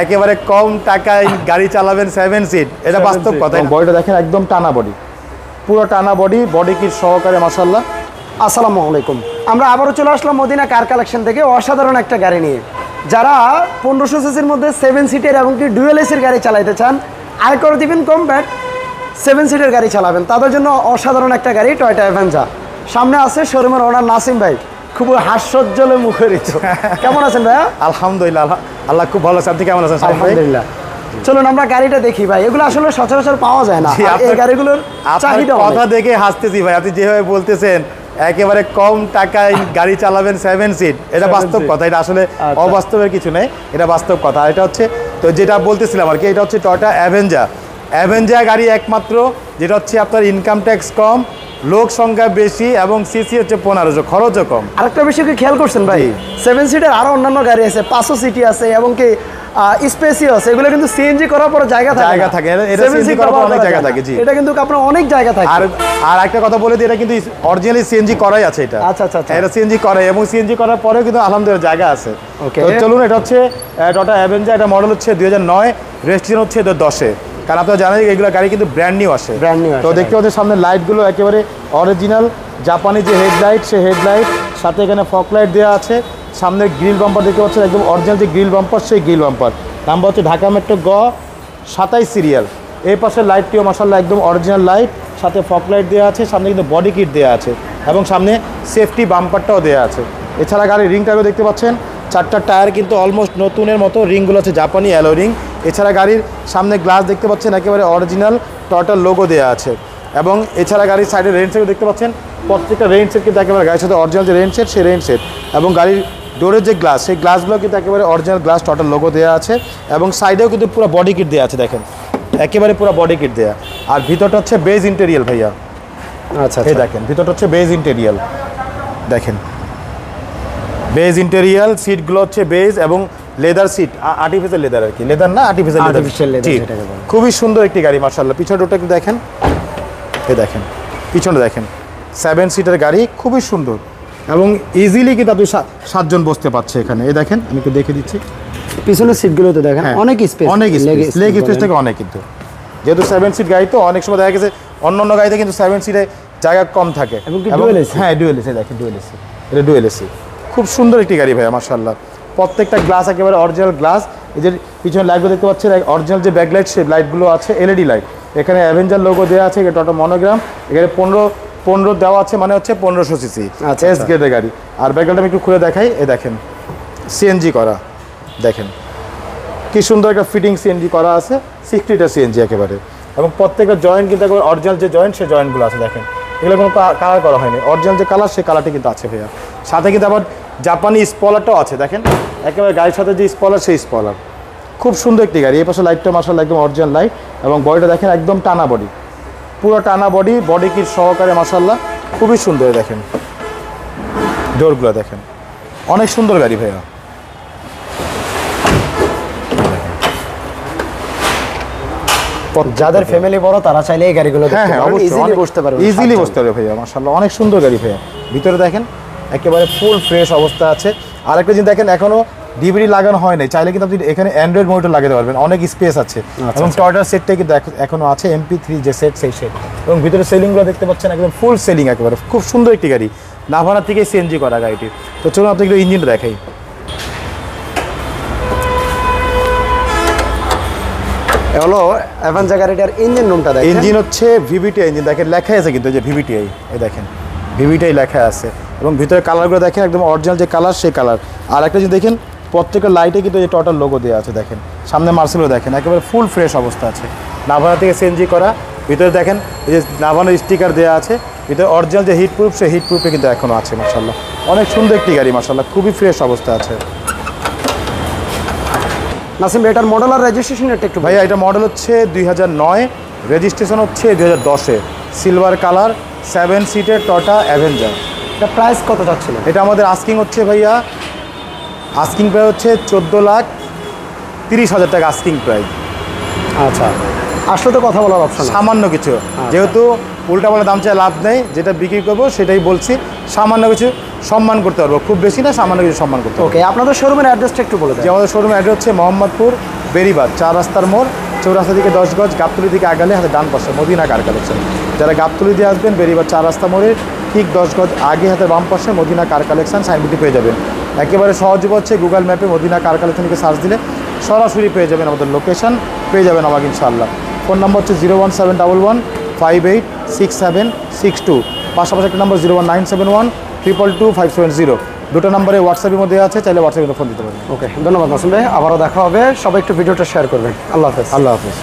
একেবারে কম টাকায় গাড়ি চালাবেন 7 সিট, এটা বাস্তব কথা। বডিটা দেখেন একদম টানা বডি, পুরো টানা বডি, বডি কিট সহকারে মাশাআল্লাহ। আসসালামু আলাইকুম, আমরা আবারও চলে আসলাম মদিনা কার কালেকশন থেকে অসাধারণ একটা গাড়ি নিয়ে। যারা 1500 সিসির মধ্যে 7 সিটের এবং কি ডুয়েল এসির গাড়ি চালাইতে চান, আয়কর দিবেন কম, বাট 7 সিটের গাড়ি চালাবেন, তাদের জন্য অসাধারণ একটা গাড়ি টয়োটা অ্যাভেঞ্জার। সামনে আছে শোরুমের ওনার নাসিম ভাই, খুব হাস্যোজ্জ্বলে মুখরিত। কেমন আছেন ভাইয়া? আলহামদুলিল্লাহ, আল্লাহ খুব ভালো আছে। আপনি কেমন আছেন? আলহামদুলিল্লাহ। চলুন আমরা গাড়িটা দেখি ভাই, এগুলো আসলে সচরাচর পাওয়া যায় না, এই গাড়িগুলোর চাহিদা কথা দেখে হাসতেছি ভাই, আপনি যেভাবে বলতেছেন একেবারে কম টাকায় গাড়ি চালাবেন 7 সিট, এটা বাস্তব কথা। এটা আসলে অবাস্তবের কিছু নেই, এটা বাস্তব কথা। এটা হচ্ছে তো যেটা বলতেছিলাম আর কি, এটা হচ্ছে টয়োটা অ্যাভেঞ্জার গাড়ি একমাত্র যেটা হচ্ছে আপনার ইনকাম ট্যাক্স কম, লোক সংখ্যা বেশি এবং সিসি হচ্ছে 1500, খরচও কম। আরেকটা বিষয় কি খেয়াল করছেন ভাই, 7 সিটের আরো অন্যান্য গাড়ি আছে, 500 সিটি আছে এবং কি স্পেসিও আছে, এগুলো কিন্তু সিএনজি করার পর জায়গা থাকে, এটা সিএনজি করার পর অনেক জায়গা থাকে। জি, এটা কিন্তু আপনার অনেক জায়গা থাকে। আর একটা কথা বলে দিই, এটা কিন্তু অরিজিনালি সিএনজি করাই আছে। এটা আচ্ছা, এটা সিএনজি করাই, এবং সিএনজি করার পরেও কিন্তু আলহামদুলিল্লাহ জায়গা আছে। তো চলুন, এটা হচ্ছে টয়োটা অ্যাভেঞ্জার, এটা মডেল হচ্ছে 2009, রেজিস্ট্রেশন হচ্ছে 2010-এ। কারণ আপনারা জানেন এগুলো গাড়ি কিন্তু ব্র্যান্ড নিউ আসে। তো দেখতে পাচ্ছেন সামনে লাইটগুলো একেবারে অরিজিনাল জাপানি যে হেডলাইট, সেই হেডলাইট সাথে এখানে ফগ লাইট দেওয়া আছে। সামনে গ্রিল বাম্পার দেখতে পাচ্ছেন, একদম অরিজিনাল যে গ্রিল বাম্পার, সেই গ্রিল বাম্পার। নাম্বার হচ্ছে ঢাকা মেট্রো গ 27 সিরিয়াল। এই পাশে লাইটটিও মাশাআল্লাহ একদম অরিজিনাল লাইট, সাথে ফগ লাইট দেওয়া আছে। সামনে কিন্তু বডি কিট দেওয়া আছে এবং সামনে সেফটি বাম্পারটাও দেওয়া আছে। এছাড়া গাড়ির রিংটাও দেখতে পাচ্ছেন, 4টা টায়ার কিন্তু অলমোস্ট নতুনের মতো, রিংগুলো হচ্ছে জাপানি অ্যালো রিং। এছাড়া গাড়ির সামনে গ্লাস দেখতে পাচ্ছেন একেবারে অরিজিনাল টয়োটার লোগো দেওয়া আছে। এবং এছাড়া গাড়ির সাইডে রেইন সেটও দেখতে পাচ্ছেন, প্রত্যেকটা রেইন সেট কিন্তু একেবারে গাড়ির সাথে অরিজিনাল যে রেইন সেট, সেই রেইন সেট। এবং গাড়ির ডোরের যে গ্লাস, সেই গ্লাসগুলো কিন্তু একেবারে অরিজিনাল গ্লাস, টয়োটার লোগো দেওয়া আছে। এবং সাইডেও কিন্তু পুরো বডি কিট দেওয়া আছে, দেখেন একেবারে পুরো বডি কিট দেওয়া। আর ভিতরটা হচ্ছে বেজ ইন্টেরিয়াল ভাইয়া। আচ্ছা, এই দেখেন ভিতরটা হচ্ছে বেজ ইন্টেরিয়াল, দেখেন বেজ ইন্টেরিয়াল। সিটগুলো হচ্ছে বেজ এবং লেদার সিট, আর্টিফিশিয়াল লেদার আর কি, লেদার না আর্টিফিশিয়াল লেদার। খুবই সুন্দর একটি গাড়ি মাশাআল্লাহ। পিছনে রোডটা কিন্তু দেখেন, এই দেখেন পিছনে দেখেন, 7 সিটের গাড়ি, খুবই সুন্দর এবং ইজিলি কিন্তু আপনি 7 জন বসতে পারছে এখানে। এই দেখেন আমি একটু দেখে দিচ্ছি, পিছনের সিটগুলোতে দেখেন অনেক স্পেস, লেগ স্পেস থেকে অনেক, কিন্তু যেহেতু 7 সিট গাড়ি তো অনেক সময় দেখা গেছে অন্য গাড়িতে কিন্তু 7 সিটে জায়গা কম থাকে। হ্যাঁ, ডুয়েল এসি, দেখেন ডুয়েল এসি, এটা ডুয়েল এসি। খুব সুন্দর একটি গাড়ি ভাইয়া মাশাআল্লাহ। প্রত্যেকটা গ্লাস একেবারে অরিজিনাল গ্লাস। এই যে পিছনে লাইটগুলো দেখতে পাচ্ছেন, অরিজিনাল যে ব্যাকলাইট, সেই লাইটগুলো আছে এলইডি লাইট। এখানে অ্যাভেঞ্জার লোগো দেওয়া আছে, এটা টয়োটা মনোগ্রাম। এখানে 15 দেওয়া আছে, মানে হচ্ছে 1500 সিসি এস গ্রেডের গাড়ি। আর ব্যাকলাইটটা আমি একটু খুলে দেখাই, এই দেখেন সিএনজি করা, দেখেন কি সুন্দর একটা ফিটিং সিএনজি করা আছে, 60টা সিএনজি একেবারে। এবং প্রত্যেকটা জয়েন্ট কিন্তু একেবারে অরিজিনাল যে জয়েন্ট, সেই জয়েন্টগুলো আছে, দেখেন এগুলো কোনো কালার করা হয়নি, অরিজিনাল যে কালার, সেই কালারটি কিন্তু আছে ভাইয়া। সাথে কিন্তু আবার জাপানি স্পলারটাও আছে, দেখেন একেবারে গাড়ির সাথে যে স্পলার, সেই স্পলার। খুব সুন্দর একটি গাড়ি। এই পাশে লাইটটা মাশাআল্লাহ একদম অরিজিনাল লাইট, এবং বডিটা দেখেন একদম টানা বডি, পুরো টানা বডি, বডি কিট সহকারে মাশাআল্লাহ, খুবই সুন্দর। দেখেন ডোরগুলো দেখেন, অনেক সুন্দর গাড়ি ভাইয়া। যাদের ফ্যামিলি বড় তারা চাইলে এই গাড়িগুলো ইজিলি বসতে পারবে, ইজিলি বসতে পারবে ভাইয়া মাশাআল্লাহ, অনেক সুন্দর গাড়ি ভাইয়া। ভিতরে দেখেন একেবারে ফুল ফ্রেশ অবস্থা আছে। আরেকটা জিনিস দেখেন, এখনো ডিভিডি লাগানো হয় নাই, চাইলে কিন্তু আপনি এখানে অ্যান্ড্রয়েড মনিটর লাগাতে পারবেন, অনেক স্পেস আছে। এবং টয়োটার সেটটা কিন্তু এখনো আছে, MP3 যে সেট, সেই সেট। এবং ভিতরে সেলিংগুলো দেখতে পাচ্ছেন একদম ফুল সেলিং একেবারে, খুব সুন্দর একটি গাড়ি, নাভানা থেকে সিএনজি করা গাড়িটি। তো চলুন আপনি একটু ইঞ্জিনটা দেখাই। হলো অ্যাভেঞ্জার গাড়িটার ইঞ্জিন রুমটা দেখেন, ইঞ্জিন হচ্ছে VVTi ইঞ্জিন, দেখেন লেখা আছে কিন্তু যে VVTi, এই দেখেন VVTi লেখা আছে। এবং ভিতরে কালারগুলো দেখেন একদম অরিজিনাল যে কালার, সেই কালার। আর একটা জিনিস দেখেন, প্রত্যেকটা লাইটে কিন্তু এই টয়োটার লোগো দেওয়া আছে, দেখেন সামনে মার্সেলও দেখেন একেবারে ফুল ফ্রেশ অবস্থা আছে, নাভানা থেকে সিএনজি করা। ভিতরে দেখেন এই যে নাভানার স্টিকার দেওয়া আছে, ভিতরে অরিজিনাল যে হিট প্রুফ, সেই হিট প্রুফে কিন্তু এখনও আছে মাশাআল্লাহ। অনেক সুন্দর একটি গাড়ি মাশাআল্লাহ, খুবই ফ্রেশ অবস্থা আছে। নাসিম ভাই, এটার মডেল আর রেজিস্ট্রেশন একটু ভাইয়া, এটা মডেল হচ্ছে 2009, রেজিস্ট্রেশন হচ্ছে 2010-এ, সিলভার কালার, 7 সিটের টয়োটা অ্যাভেঞ্জার। এটা প্রাইস কত যাচ্ছিল? এটা আমাদের আস্কিং হচ্ছে ভাইয়া, আস্কিং প্রাইস হচ্ছে 14,30,000 টাকা আস্কিং প্রাইস। আচ্ছা, আসলে তো কথা বলার অপশন সামান্য কিছু, যেহেতু উল্টাপাল্টা দাম চাই লাভ নেই, যেটা বিক্রি করবো সেটাই বলছি, সামান্য কিছু সম্মান করতে পারবো, খুব বেশি না, সামান্য কিছু সম্মান করতে পারবো। ওকে, আপনাদের শোরুমের অ্যাড্রেসটা একটু বলে দেন। যে আমাদের শোরুমের অ্যাড্রেস হচ্ছে মোহাম্মদপুর বেরিবাদ 4 রাস্তার মোড়, চৌরাস্তা দিকে 10 গজ, গাবতলী দিকে আগালে হাতে ডান পাশে মদিনা কার কালেকশন। যারা গাবতলী দিয়ে আসবেন বেরিবাদ 4 রাস্তা মোড়ের ঠিক 10 গজ আগে হাতে বাম পাশে মদিনা কার কালেকশন সাইনবোর্ডটি পেয়ে যাবেন। একেবারে সহজ হচ্ছে গুগল ম্যাপে মদিনা কার কালেকশনকে সার্চ দিলে সরাসরি পেয়ে যাবেন আমাদের লোকেশন, পেয়ে যাবেন আমাকে ইনশাআল্লাহ। ফোন নম্বর হচ্ছে 01711586762, পাশাপাশি একটা নম্বর 01971222570। দুটো নম্বরে হোয়াটসঅ্যাপের মধ্যে আছে, চাইলে হোয়াটসঅ্যাপে ফোন দিতে পারেন। ওকে, ধন্যবাদ নাসিম ভাই, আবারও দেখা হবে। সবাই একটু ভিডিওটা শেয়ার করবেন। আল্লাহ হাফেজ। আল্লাহ হাফেজ।